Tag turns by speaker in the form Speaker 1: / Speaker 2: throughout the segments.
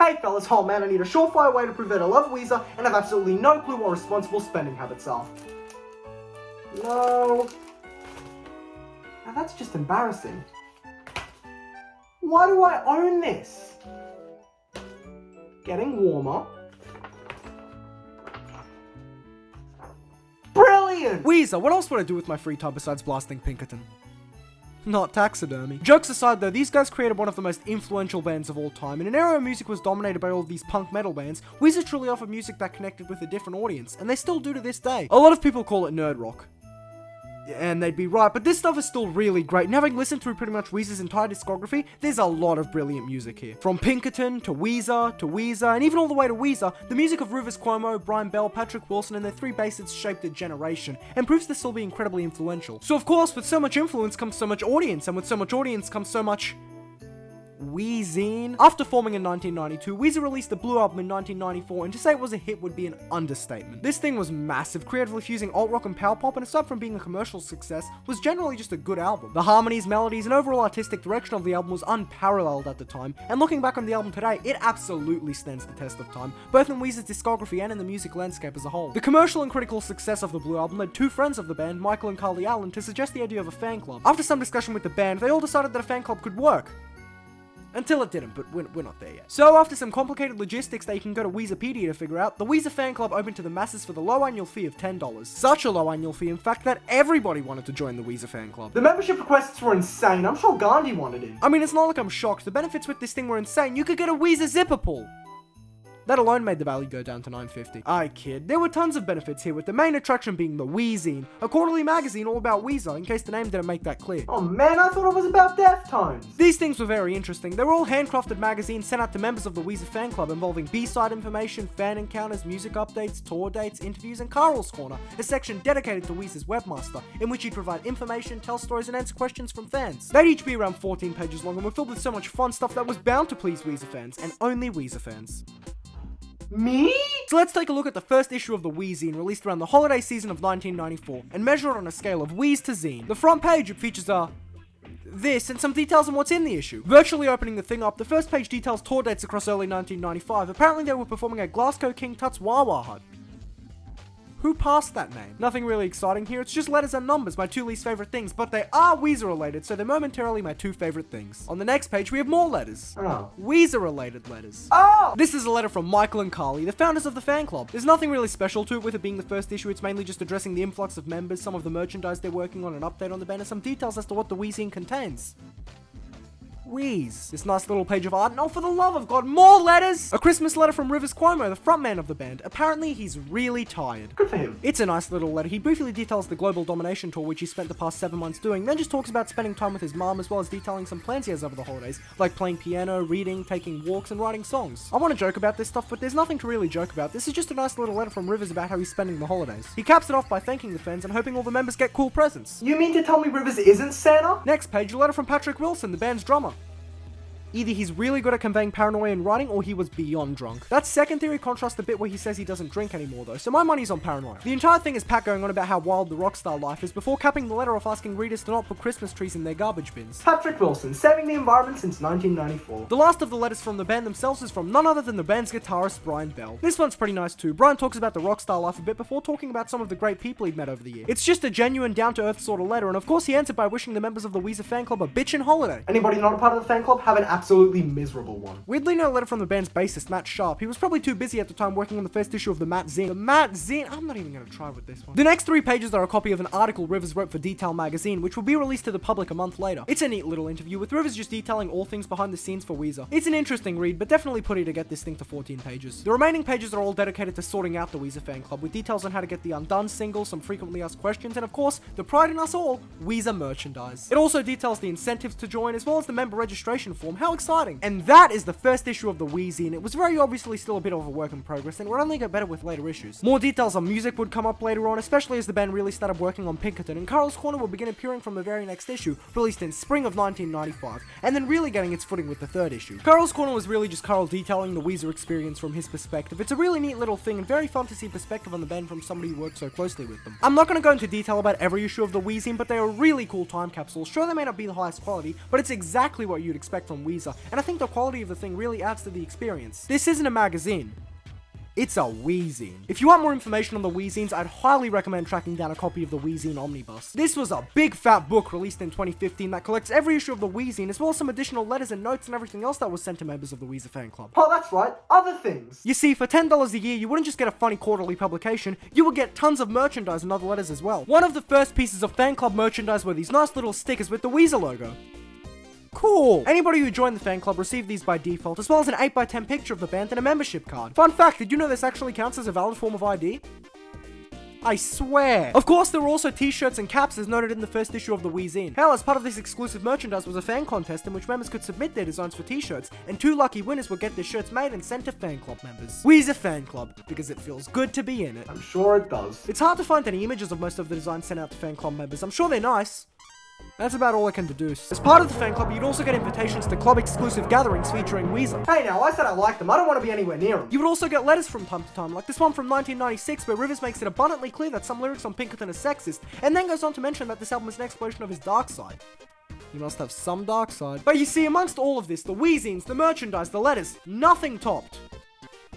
Speaker 1: Hey fellas, oh man, I need a surefire way to prove that I love Weezer and have absolutely no clue what responsible spending habits are. No. Now that's just embarrassing. Why do I own this? Getting warmer. Brilliant!
Speaker 2: Weezer, what else would I do with my free time besides blasting Pinkerton? Not taxidermy. Jokes aside though, these guys created one of the most influential bands of all time. In an era where music was dominated by all of these punk metal bands, Weezer truly offered music that connected with a different audience, and they still do to this day. A lot of people call it nerd rock. And they'd be right, but this stuff is still really great, and having listened through pretty much Weezer's entire discography, there's a lot of brilliant music here. From Pinkerton, to Weezer, and even all the way to Weezer, the music of Rivers Cuomo, Brian Bell, Patrick Wilson, and their three bassists shaped a generation, and proves to still be incredibly influential. So of course, with so much influence comes so much audience, and with so much audience comes so much Wheezin. After forming in 1992, Weezer released the Blue Album in 1994, and to say it was a hit would be an understatement. This thing was massive, creatively fusing alt rock and power pop, and aside from being a commercial success, was generally just a good album. The harmonies, melodies, and overall artistic direction of the album was unparalleled at the time, and looking back on the album today, it absolutely stands the test of time, both in Weezer's discography and in the music landscape as a whole. The commercial and critical success of the Blue Album led two friends of the band, Mykel and Carli Allen, to suggest the idea of a fan club. After some discussion with the band, they all decided that a fan club could work. Until it didn't, but we're not there yet. So after some complicated logistics that you can go to Weezerpedia to figure out, the Weezer fan club opened to the masses for the low annual fee of $10. Such a low annual fee, in fact, that everybody wanted to join the Weezer fan club.
Speaker 1: The membership requests were insane. I'm sure Gandhi wanted in.
Speaker 2: I mean, it's not like I'm shocked. The benefits with this thing were insane. You could get a Weezer zipper pull. That alone made the value go down to $9.50. I kid. There were tons of benefits here, with the main attraction being the Wheezin, a quarterly magazine all about Weezer, in case the name didn't make that clear.
Speaker 1: Oh man, I thought it was about Deftones.
Speaker 2: These things were very interesting. They were all handcrafted magazines sent out to members of the Weezer fan club, involving B-side information, fan encounters, music updates, tour dates, interviews, and Carl's Corner, a section dedicated to Weezer's webmaster, in which he'd provide information, tell stories, and answer questions from fans. They'd each be around 14 pages long and were filled with so much fun stuff that was bound to please Weezer fans, and only Weezer fans.
Speaker 1: Me?
Speaker 2: So let's take a look at the first issue of the Wheezin, released around the holiday season of 1994, and measure it on a scale of Wheeze to Zine. The front page, it features this and some details on what's in the issue. Virtually opening the thing up, the first page details tour dates across early 1995. Apparently they were performing at Glasgow King Tut's Wawa Hut. Who passed that name? Nothing really exciting here, it's just letters and numbers, my two least favorite things, but they are Weezer related, so they're momentarily my two favorite things. On the next page, we have more letters.
Speaker 1: Oh.
Speaker 2: Weezer related letters.
Speaker 1: Oh!
Speaker 2: This is a letter from Mykel and Carli, the founders of the fan club. There's nothing really special to it, with it being the first issue. It's mainly just addressing the influx of members, some of the merchandise they're working on, an update on the band, and some details as to what the Wheezin contains. Wheeze. This nice little page of art, and oh, for the love of God, more letters! A Christmas letter from Rivers Cuomo, the frontman of the band. Apparently, he's really tired.
Speaker 1: Good for him.
Speaker 2: It's a nice little letter. He briefly details the global domination tour, which he spent the past 7 months doing, then just talks about spending time with his mom, as well as detailing some plans he has over the holidays, like playing piano, reading, taking walks, and writing songs. I want to joke about this stuff, but there's nothing to really joke about. This is just a nice little letter from Rivers about how he's spending the holidays. He caps it off by thanking the fans and hoping all the members get cool presents.
Speaker 1: You mean to tell me Rivers isn't Santa?
Speaker 2: Next page, a letter from Patrick Wilson, the band's drummer. Either he's really good at conveying paranoia in writing, or he was beyond drunk. That second theory contrasts the bit where he says he doesn't drink anymore though, so my money's on paranoia. The entire thing is Pat going on about how wild the rockstar life is, before capping the letter off asking readers to not put Christmas trees in their garbage bins.
Speaker 1: Patrick Wilson, saving the environment since 1994.
Speaker 2: The last of the letters from the band themselves is from none other than the band's guitarist, Brian Bell. This one's pretty nice too. Brian talks about the rockstar life a bit before talking about some of the great people he'd met over the year. It's just a genuine, down-to-earth sort of letter, and of course he ends it by wishing the members of the Weezer fan club a bitchin' holiday.
Speaker 1: Anybody not a part of the fan club have an absolutely miserable one.
Speaker 2: Weirdly, no letter from the band's bassist, Matt Sharp. He was probably too busy at the time working on the first issue of the Matt Zine. The Matt Zine? I'm not even going to try with this one. The next 3 pages are a copy of an article Rivers wrote for Detail magazine, which will be released to the public a month later. It's a neat little interview, with Rivers just detailing all things behind the scenes for Weezer. It's an interesting read, but definitely putty to get this thing to 14 pages. The remaining pages are all dedicated to sorting out the Weezer fan club, with details on how to get the Undone single, some frequently asked questions, and of course, the pride in us all, Weezer merchandise. It also details the incentives to join, as well as the member registration form. How exciting! And that is the first issue of the Wheezin. It was very obviously still a bit of a work in progress, and would only get better with later issues. More details on music would come up later on, especially as the band really started working on Pinkerton, and Carl's Corner would begin appearing from the very next issue, released in spring of 1995, and then really getting its footing with the third issue. Carl's Corner was really just Carl detailing the Weezer experience from his perspective. It's a really neat little thing, and very fun to see perspective on the band from somebody who worked so closely with them. I'm not going to go into detail about every issue of the Wheezin, but they are really cool time capsules. Sure, they may not be the highest quality, but it's exactly what you'd expect from Weezer. Weezer, and I think the quality of the thing really adds to the experience. This isn't a magazine. It's a Wheezin. If you want more information on the Wheezins, I'd highly recommend tracking down a copy of the Wheezin Omnibus. This was a big fat book released in 2015 that collects every issue of the Wheezin, as well as some additional letters and notes and everything else that was sent to members of the Weezer fan club.
Speaker 1: Oh, that's right, other things.
Speaker 2: You see, for $10 a year, you wouldn't just get a funny quarterly publication, you would get tons of merchandise and other letters as well. One of the first pieces of fan club merchandise were these nice little stickers with the Weezer logo. Cool! Anybody who joined the fan club received these by default, as well as an 8x10 picture of the band and a membership card. Fun fact, did you know this actually counts as a valid form of ID? I swear! Of course, there were also t-shirts and caps as noted in the first issue of the Wheezin. Hell, as part of this exclusive merchandise was a fan contest in which members could submit their designs for t-shirts, and 2 lucky winners would get their shirts made and sent to fan club members. Weezer fan club, because it feels good to be in it.
Speaker 1: I'm sure it does.
Speaker 2: It's hard to find any images of most of the designs sent out to fan club members. I'm sure they're nice. That's about all I can deduce. As part of the fan club, you'd also get invitations to club-exclusive gatherings featuring Weezer.
Speaker 1: Hey now, I said I liked them. I don't want to be anywhere near them.
Speaker 2: You would also get letters from time to time, like this one from 1996, where Rivers makes it abundantly clear that some lyrics on Pinkerton are sexist, and then goes on to mention that this album is an exploration of his dark side. He must have some dark side. But you see, amongst all of this, the Wheezins, the merchandise, the letters, nothing topped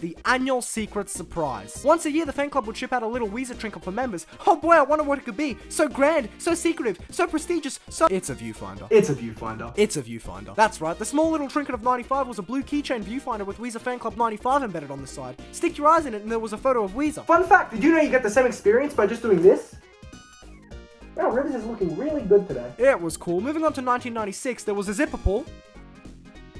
Speaker 2: the annual secret surprise. Once a year, the fan club would ship out a little Weezer trinket for members. Oh boy, I wonder what it could be. So grand, so secretive, so prestigious, so... It's a viewfinder.
Speaker 1: It's a viewfinder.
Speaker 2: It's a viewfinder. That's right, the small little trinket of 95 was a blue keychain viewfinder with Weezer Fan Club 95 embedded on the side. Stick your eyes in it and there was a photo of Weezer.
Speaker 1: Fun fact, did you know you get the same experience by just doing this? Wow, Rivers is looking really good today.
Speaker 2: It was cool. Moving on to 1996, there was a zipper pull.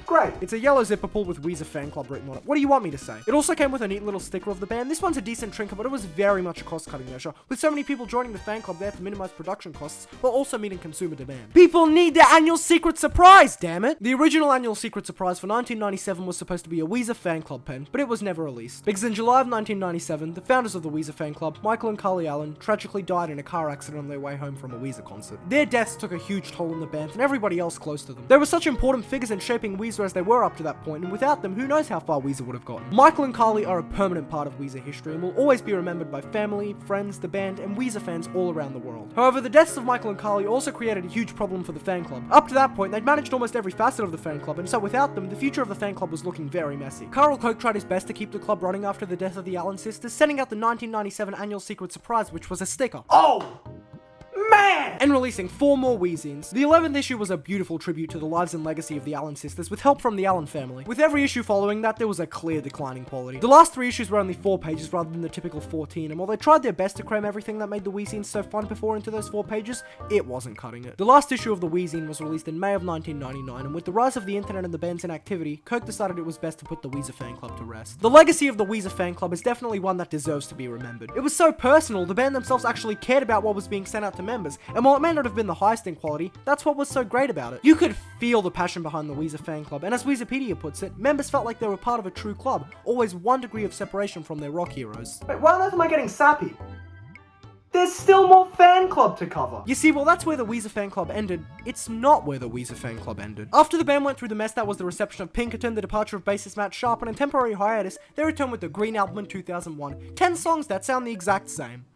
Speaker 1: Great.
Speaker 2: It's a yellow zipper pull with Weezer Fan Club written on it. What do you want me to say? It also came with a neat little sticker of the band. This one's a decent trinket, but it was very much a cost-cutting measure. With so many people joining the fan club, they had to minimize production costs while also meeting consumer demand. People need their annual secret surprise, damn it! The original annual secret surprise for 1997 was supposed to be a Weezer Fan Club pen, but it was never released. Because in July of 1997, the founders of the Weezer Fan Club, Mykel and Carli Allen, tragically died in a car accident on their way home from a Weezer concert. Their deaths took a huge toll on the band and everybody else close to them. They were such important figures in shaping Weezer as they were up to that point, and without them, who knows how far Weezer would have gotten. Mykel and Carli are a permanent part of Weezer history and will always be remembered by family, friends, the band, and Weezer fans all around the world. However, the deaths of Mykel and Carli also created a huge problem for the fan club. Up to that point, they'd managed almost every facet of the fan club, and so without them, the future of the fan club was looking very messy. Carl Koch tried his best to keep the club running after the death of the Allen sisters, sending out the 1997 annual secret surprise, which was a sticker.
Speaker 1: Oh! Man!
Speaker 2: And releasing 4 more Wheezins. The 11th issue was a beautiful tribute to the lives and legacy of the Allen sisters, with help from the Allen family. With every issue following that, there was a clear decline in quality. The last 3 issues were only 4 pages rather than the typical 14, and while they tried their best to cram everything that made the Wheezins so fun before into those 4 pages, it wasn't cutting it. The last issue of the Wheezin was released in May of 1999, and with the rise of the internet and the band's inactivity, Koch decided it was best to put the Weezer fan club to rest. The legacy of the Weezer fan club is definitely one that deserves to be remembered. It was so personal, the band themselves actually cared about what was being sent out to members, and while it may not have been the highest in quality, that's what was so great about it. You could feel the passion behind the Weezer fan club, and as Weezerpedia puts it, members felt like they were part of a true club, always one degree of separation from their rock heroes.
Speaker 1: Wait, why on earth am I getting sappy? There's still more fan club to cover.
Speaker 2: You see, well, that's where the Weezer fan club ended. It's not where the Weezer fan club ended. After the band went through the mess that was the reception of Pinkerton, the departure of bassist Matt Sharp, and a temporary hiatus, they returned with the Green Album in 2001. 10 songs that sound the exact same.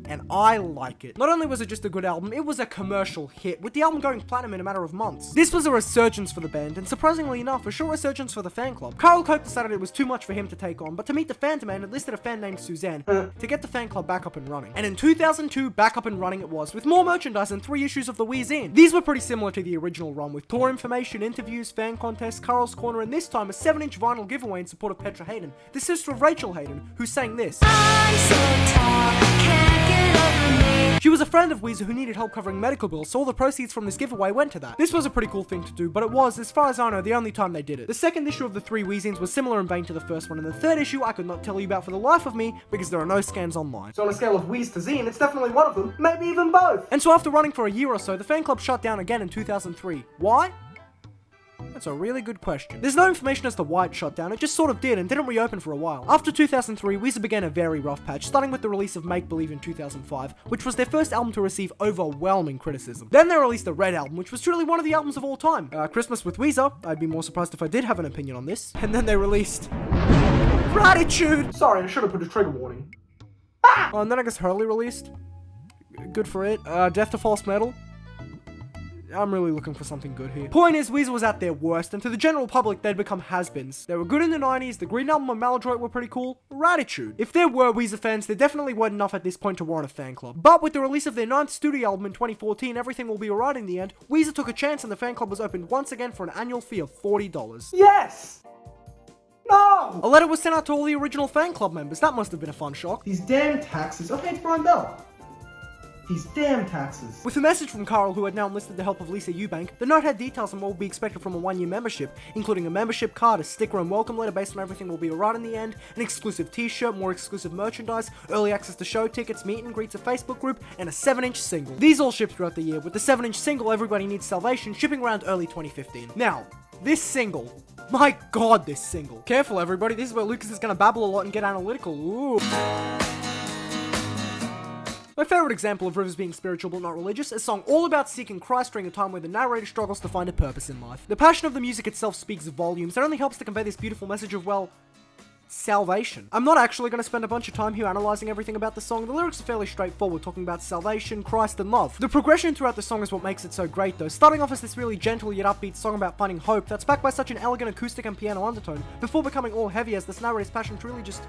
Speaker 2: And I like it. Not only was it just a good album, it was a commercial hit, with the album going platinum in a matter of months. This was a resurgence for the band, and surprisingly enough, a short resurgence for the fan club. Carl Koch decided it was too much for him to take on, but to meet the fan demand, enlisted a fan named Suzanne to get the fan club back up and running. And in 2002, back up and running it was, with more merchandise and 3 issues of the Wheezin. These were pretty similar to the original run, with tour information, interviews, fan contests, Carl's Corner, and this time a 7-inch vinyl giveaway in support of Petra Hayden, the sister of Rachel Hayden, who sang this.
Speaker 3: I'm so tall, can't get over me.
Speaker 2: She was a friend of Weezer who needed help covering medical bills, so all the proceeds from this giveaway went to that. This was a pretty cool thing to do, but it was, as far as I know, the only time they did it. The second issue of the 3 Wheezins was similar in vein to the first one, and the third issue I could not tell you about for the life of me, because there are no scans online.
Speaker 1: So on a scale of Wheeze to Zine, it's definitely one of them, maybe even both.
Speaker 2: And so after running for a year or so, the fan club shut down again in 2003. Why? That's a really good question. There's no information as to why it shut down, it just sort of did and didn't reopen for a while. After 2003, Weezer began a very rough patch, starting with the release of Make Believe in 2005, which was their first album to receive overwhelming criticism. Then they released the Red Album, which was truly one of the albums of all time. Christmas with Weezer, I'd be more surprised if I did have an opinion on this. And then they released Gratitude!
Speaker 1: Sorry, I should have put a trigger warning.
Speaker 2: Oh, and then I guess Hurley released. Good for it. Death to False Metal. I'm really looking for something good here. Point is, Weezer was at their worst, and to the general public, they'd become has-beens. They were good in the 90s, the Green Album and Maladroit were pretty cool, Ratitude. If there were Weezer fans, there definitely weren't enough at this point to warrant a fan club. But with the release of their 9th studio album in 2014, Everything Will Be Alright in the end, Weezer took a chance and the fan club was opened once again for an annual fee of $40.
Speaker 1: Yes! No!
Speaker 2: A letter was sent out to all the original fan club members. That must have been a fun shock.
Speaker 1: These damn taxes. Okay, it's Brian Bell. These damn taxes.
Speaker 2: With a message from Carl, who had now enlisted the help of Lisa Eubank, the note had details on what would be expected from a 1-year membership, including a membership card, a sticker and welcome letter based on Everything Will Be Alright in the end, an exclusive t-shirt, more exclusive merchandise, early access to show tickets, meet and greets, a Facebook group, and a 7-inch single. These all shipped throughout the year, with the 7-inch single Everybody Needs Salvation shipping around early 2015. Now, this single. My god, this single. Careful everybody, this is where Lucas is gonna babble a lot and get analytical. Ooh. My favourite example of Rivers being spiritual but not religious, a song all about seeking Christ during a time where the narrator struggles to find a purpose in life. The passion of the music itself speaks volumes, it only helps to convey this beautiful message of, well, salvation. I'm not actually going to spend a bunch of time here analysing everything about the song. The lyrics are fairly straightforward, talking about salvation, Christ, and love. The progression throughout the song is what makes it so great though, starting off as this really gentle yet upbeat song about finding hope that's backed by such an elegant acoustic and piano undertone, before becoming all heavy as this narrator's passion truly just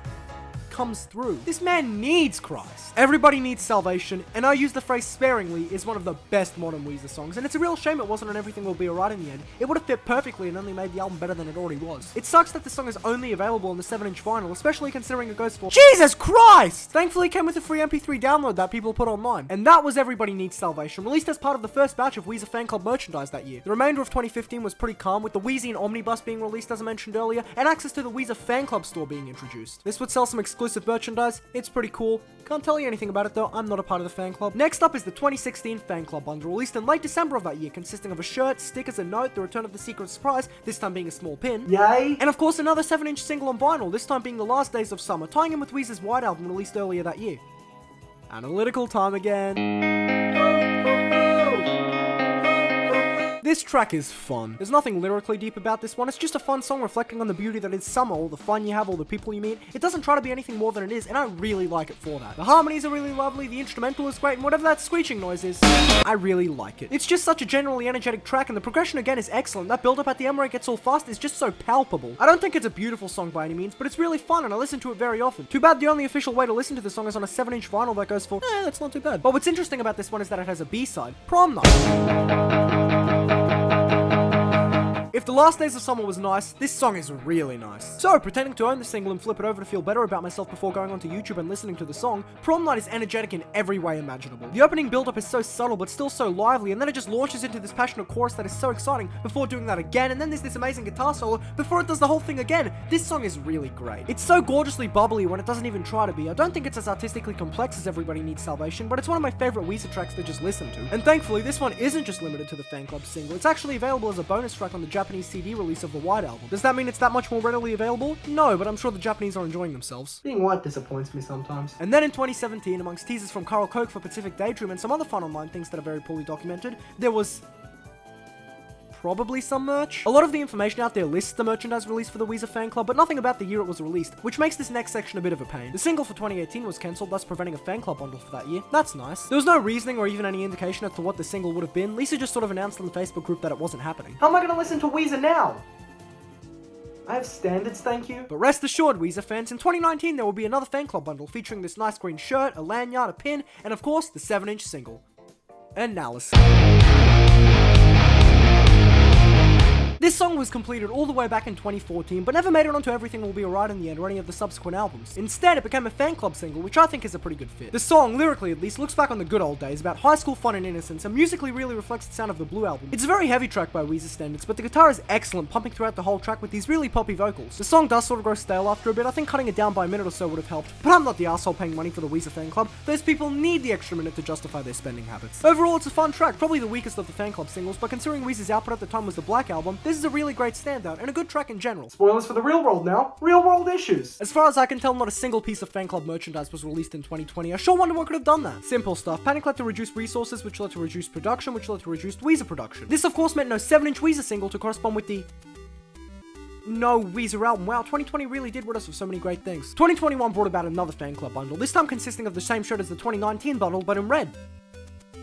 Speaker 2: comes through. This man needs Christ. Everybody Needs Salvation, and I use the phrase sparingly, is one of the best modern Weezer songs, and it's a real shame it wasn't on Everything Will Be Alright in the end. It would have fit perfectly and only made the album better than it already was. It sucks that the song is only available on the 7-inch vinyl, especially considering it goes for Jesus Christ! Thankfully it came with a free MP3 download that people put online. And that was Everybody Needs Salvation, released as part of the first batch of Weezer fan club merchandise that year. The remainder of 2015 was pretty calm, with the Wheezin Omnibus being released as I mentioned earlier, and access to the Weezer fan club store being introduced. This would sell some exclusive merchandise. It's pretty cool. Can't tell you anything about it though, I'm not a part of the fan club. Next up is the 2016 fan club bundle, released in late December of that year, consisting of a shirt, stickers, a note, the return of the secret surprise, this time being a small pin.
Speaker 1: Yay!
Speaker 2: And of course another 7-inch single on vinyl, this time being The Last Days of Summer, tying in with Weezer's White Album released earlier that year. Analytical time again. This track is fun. There's nothing lyrically deep about this one, it's just a fun song reflecting on the beauty that is summer, all the fun you have, all the people you meet. It doesn't try to be anything more than it is, and I really like it for that. The harmonies are really lovely, the instrumental is great, and whatever that screeching noise is, I really like it. It's just such a generally energetic track, and the progression again is excellent. That build up at the end where it gets all fast is just so palpable. I don't think it's a beautiful song by any means, but it's really fun, and I listen to it very often. Too bad the only official way to listen to the song is on a 7-inch vinyl that goes for, that's not too bad. But what's interesting about this one is that it has a B-side, Prom Night. If The Last Days of Summer was nice, this song is really nice. So, pretending to own the single and flip it over to feel better about myself before going onto YouTube and listening to the song, Prom Night is energetic in every way imaginable. The opening build-up is so subtle but still so lively, and then it just launches into this passionate chorus that is so exciting before doing that again, and then there's this amazing guitar solo before it does the whole thing again. This song is really great. It's so gorgeously bubbly when it doesn't even try to be. I don't think it's as artistically complex as Everybody Needs Salvation, but it's one of my favorite Weezer tracks to just listen to. And thankfully, this one isn't just limited to the fan club single, it's actually available as a bonus track on the Japanese CD release of the White Album. Does that mean it's that much more readily available? No, but I'm sure the Japanese are enjoying themselves.
Speaker 1: Being white disappoints me sometimes.
Speaker 2: And then in 2017, amongst teasers from Carl Koch for Pacific Daydream and some other fun online things that are very poorly documented, there was probably some merch. A lot of the information out there lists the merchandise released for the Weezer fan club, but nothing about the year it was released, which makes this next section a bit of a pain. The single for 2018 was cancelled, thus preventing a fan club bundle for that year. That's nice. There was no reasoning or even any indication as to what the single would have been. Lisa just sort of announced on the Facebook group that it wasn't happening.
Speaker 1: How am I gonna listen to Weezer now? I have standards, thank you.
Speaker 2: But rest assured, Weezer fans, in 2019 there will be another fan club bundle featuring this nice green shirt, a lanyard, a pin, and of course, the 7-inch single. Analysis. This song was completed all the way back in 2014, but never made it onto Everything Will Be Alright in the end or any of the subsequent albums. Instead, it became a fan club single, which I think is a pretty good fit. The song, lyrically at least, looks back on the good old days about high school fun and innocence, and musically really reflects the sound of the Blue Album. It's a very heavy track by Weezer standards, but the guitar is excellent, pumping throughout the whole track with these really poppy vocals. The song does sort of grow stale after a bit, I think cutting it down by a minute or so would have helped, but I'm not the asshole paying money for the Weezer fan club. Those people need the extra minute to justify their spending habits. Overall, it's a fun track, probably the weakest of the fan club singles, but considering Weezer's output at the time was the Black Album, this is a really great standout, and a good track in general.
Speaker 1: Spoilers for the real world now. Real world issues.
Speaker 2: As far as I can tell, not a single piece of fan club merchandise was released in 2020. I sure wonder what could have done that. Simple stuff. Panic led to reduced resources, which led to reduced production, which led to reduced Weezer production. This of course meant no 7-inch Weezer single to correspond with the no Weezer album. Wow, 2020 really did rid us of so many great things. 2021 brought about another fan club bundle, this time consisting of the same shirt as the 2019 bundle, but in red.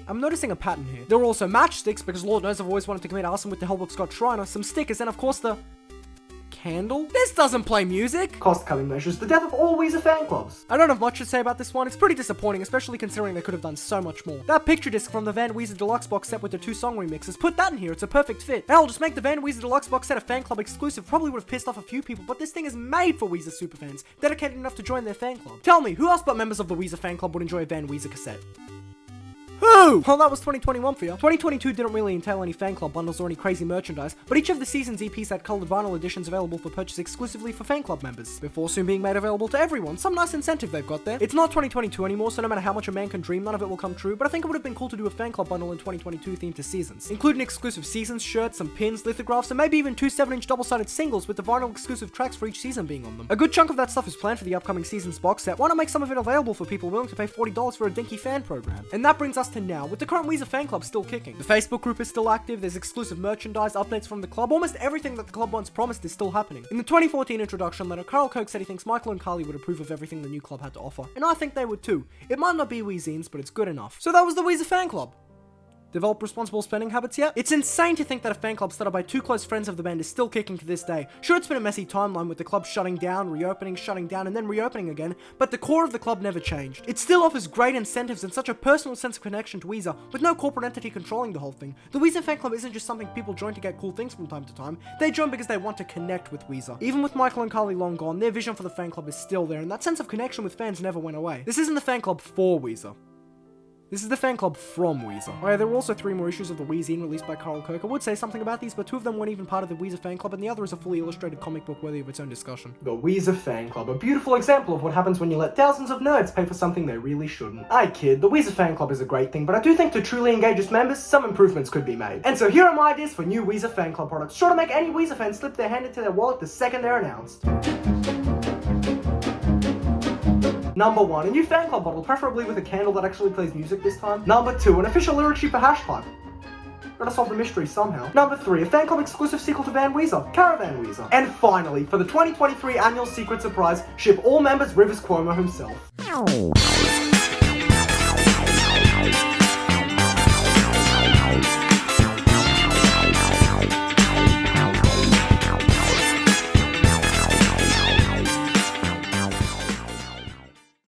Speaker 2: I'm noticing a pattern here. There were also matchsticks, because Lord knows I've always wanted to commit arson with the help of Scott Schreiner, some stickers, and of course the candle? This doesn't play music!
Speaker 1: Cost-cutting measures, the death of all Weezer fan clubs.
Speaker 2: I don't have much to say about this one. It's pretty disappointing, especially considering they could have done so much more. That picture disc from the Van Weezer Deluxe box set with the 2 song remixes, put that in here, it's a perfect fit. Hell, just make the Van Weezer Deluxe box set a fan club exclusive, probably would have pissed off a few people, but this thing is made for Weezer superfans, dedicated enough to join their fan club. Tell me, who else but members of the Weezer fan club would enjoy a Van Weezer cassette? Who? Well, that was 2021 for you. 2022 didn't really entail any fan club bundles or any crazy merchandise, but each of the season's EPs had colored vinyl editions available for purchase exclusively for fan club members, before soon being made available to everyone. Some nice incentive they've got there. It's not 2022 anymore, so no matter how much a man can dream, none of it will come true, but I think it would have been cool to do a fan club bundle in 2022 themed to seasons, including exclusive seasons shirts, some pins, lithographs, and maybe even 2 7-inch double-sided singles with the vinyl exclusive tracks for each season being on them. A good chunk of that stuff is planned for the upcoming season's box set. Why not make some of it available for people willing to pay $40 for a dinky fan program? And that brings us to now, with the current Weezer fan club still kicking. The Facebook group is still active, there's exclusive merchandise, updates from the club, almost everything that the club once promised is still happening. In the 2014 introduction letter, Carl Koch said he thinks Mykel and Carli would approve of everything the new club had to offer, and I think they would too. It might not be Wheezin's, but it's good enough. So that was the Weezer fan club. Develop responsible spending habits yet? It's insane to think that a fan club started by 2 close friends of the band is still kicking to this day. Sure, it's been a messy timeline with the club shutting down, reopening, shutting down, and then reopening again, but the core of the club never changed. It still offers great incentives and such a personal sense of connection to Weezer, with no corporate entity controlling the whole thing. The Weezer fan club isn't just something people join to get cool things from time to time, they join because they want to connect with Weezer. Even with Mykel and Carli long gone, their vision for the fan club is still there, and that sense of connection with fans never went away. This isn't the fan club for Weezer. This is the fan club from Weezer. Oh yeah, there were also 3 more issues of the Wheezin released by Carl Koch. I would say something about these, but 2 of them weren't even part of the Weezer fan club, and the other is a fully illustrated comic book worthy of its own discussion.
Speaker 1: The Weezer fan club, a beautiful example of what happens when you let thousands of nerds pay for something they really shouldn't. I kid, the Weezer fan club is a great thing, but I do think to truly engage its members, some improvements could be made. And so here are my ideas for new Weezer fan club products, sure to make any Weezer fan slip their hand into their wallet the second they're announced. Number 1, a new fan club bottle, preferably with a candle that actually plays music this time. Number 2, an official lyric sheet for Hashpipe. Gotta solve the mystery somehow. Number 3, a fan club exclusive sequel to Van Weezer, Caravan Weezer. And finally, for the 2023 annual secret surprise, ship all members Rivers Cuomo himself.